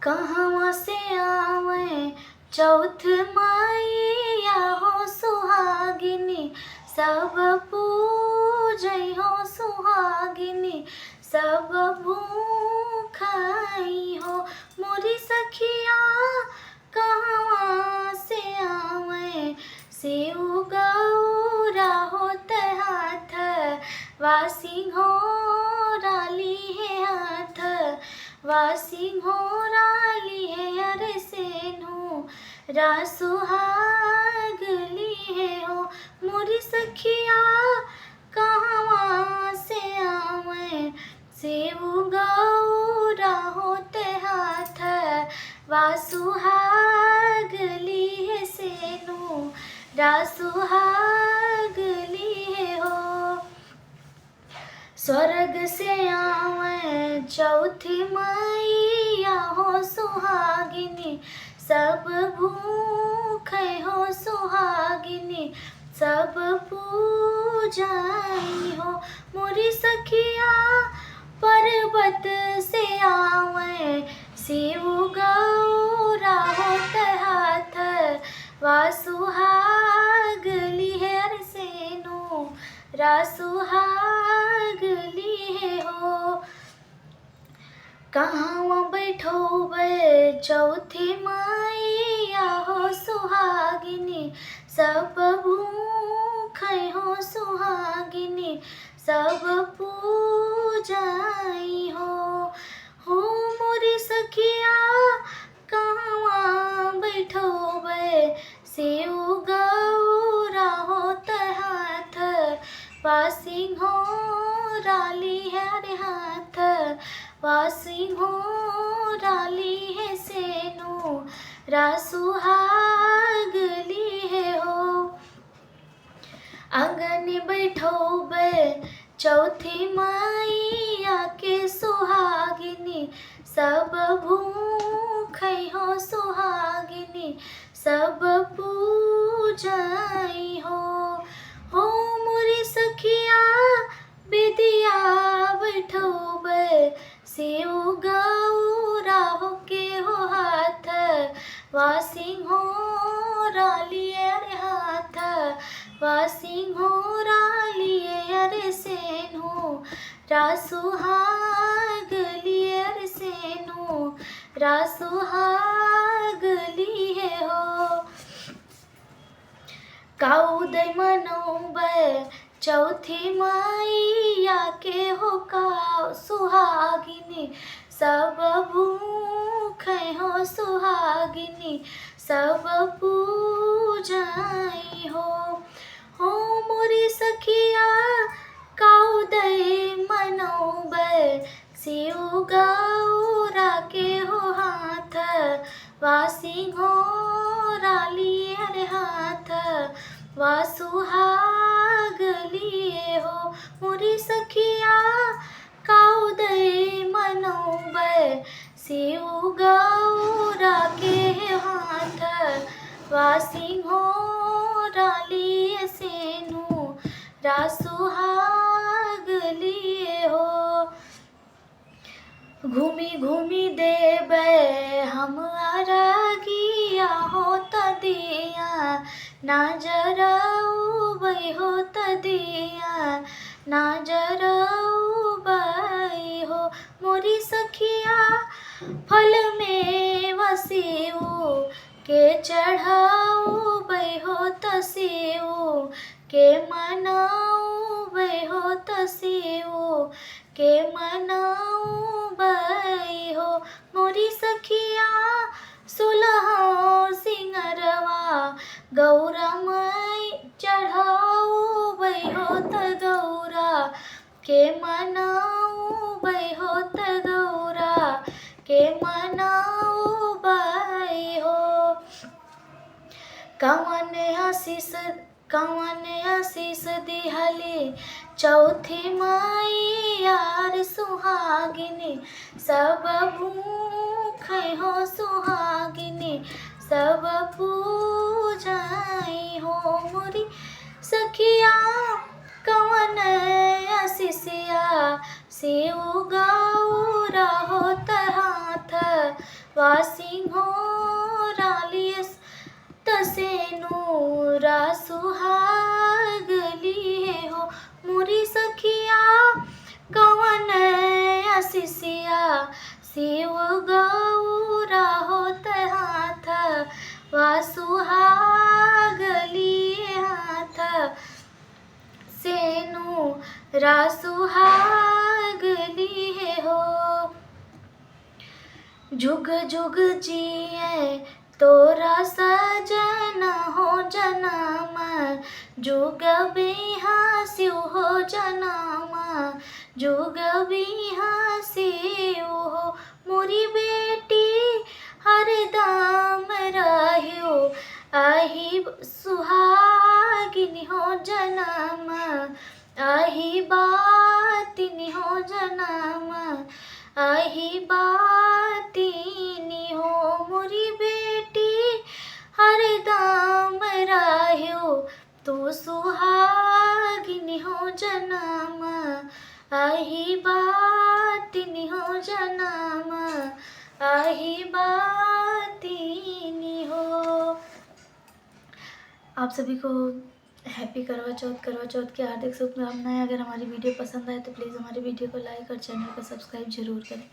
कहवा से आवे चौथ मैया हो सुहागिनी, सब पूजै हो सुहागिनी, सब भूखई हो मोरी सखिया। कहवा से आवे सेव गौरा होत हाथ, वासी घोड़ा लिए हाथ, वासी घोड़ा लिए अरे सेनु रासुहाग लिए हो मोरी सखिया। कहवा से आवे सेव गौरा होते हाथ, वासुहाग लिए सेनु रासुहाग लिए हो। स्वर्ग से आवे चौथी मैया हो सुहागिनी, सब भूखे हो सुहागिनी, सब पूजाई हो मोरी सखिया। पर्वत से आवे शिव गौरा होत हाथ, वासुहाग लिए सेनु रासुहाग लिए हो। कहवा बैठोबे चौथी मैया हो सुहागिनी, सब भूखै हो सुहागिनी, सब पूजाई हो मोरी सखिया। कहवा बैठोबे शिव गौरा होत हाथ, वासी घोड़ा लिए हाथ, वासी घोड़ा लिए सेनु रासुहाग लिए हो। आंगन बैठोबे चौथी मैया के सुहागिनी, सब भूखै हो सुहागिनी, सब पूजाई हो मोरी सखिया। बेदिया बैठोबे शिव गौरा होके हो हाथ, वासी घोड़ा लिए अरे हाथ, वासी घोड़ा लिए अरे सेनु रासुहाग लिए अरे सेनु रासुहाग लिए हो। काउदै मनोबे चौथी मैया के हो का सुहागिनी, सब भूखै हो सुहागिनी, सब पूजाई हो मोरी सखिया। काउदै मनोबे शिव गौरा के हो हाथ, वासी घोड़ा लिए अरे हाथ, वासुहाग लिए हो मोरी सखिया। काउदै मनोबे शिव गौरा के हाथ, वासी घोड़ा लिए सेनु रासुहाग लिए हो। घूमी घूमी देबे हम अरगिया होत दिया, ना जरउबै होत दिया, ना जरउबै हो मोरी सखिया। फल में वसीउ के चढ़उबै होत शिव, के मनउबै होत शिव, के मनउबै हो मोरी सखिया। सुलहो सिंगरवा गौरा माई चढ़उबै होत गौरा, के मनउबै होत गौरा, के मनउबै हो। कवन आशीष दिहली चौथी मैया रे सुहागिनी, सब भूखै हो सुहागिनी, सब पूजाई हो मोरी सखिया। कवन आशीषिया शिव गौरा होत हाथ, वासिंहो रालियस तसेनुरा सुहागली हो मोरी सखिया कवन आसिसिया शिव गौरा होत हाथ वासुहागली हाथ सेनु रासुहागली हो जुग जुग जिए तोरा सजन हो जनम जुग बिहासिउ हो जनम जुग बिहासिउ हो मोरी बेटी हरदम रहियो आही सुहागिनी हो जनम आही बातिनी हो जनम आही बातिनी हो मोरी बेटी हरदम रहियो तू सुहागिनी हो जनम आही बातिनी हो जनम आही बातिनी हो। आप सभी को हैप्पी करवा चौथ की हार्दिक शुभकामनाएं। अगर हमारी वीडियो पसंद आए तो प्लीज़ हमारी वीडियो को लाइक और चैनल को सब्सक्राइब जरूर करें।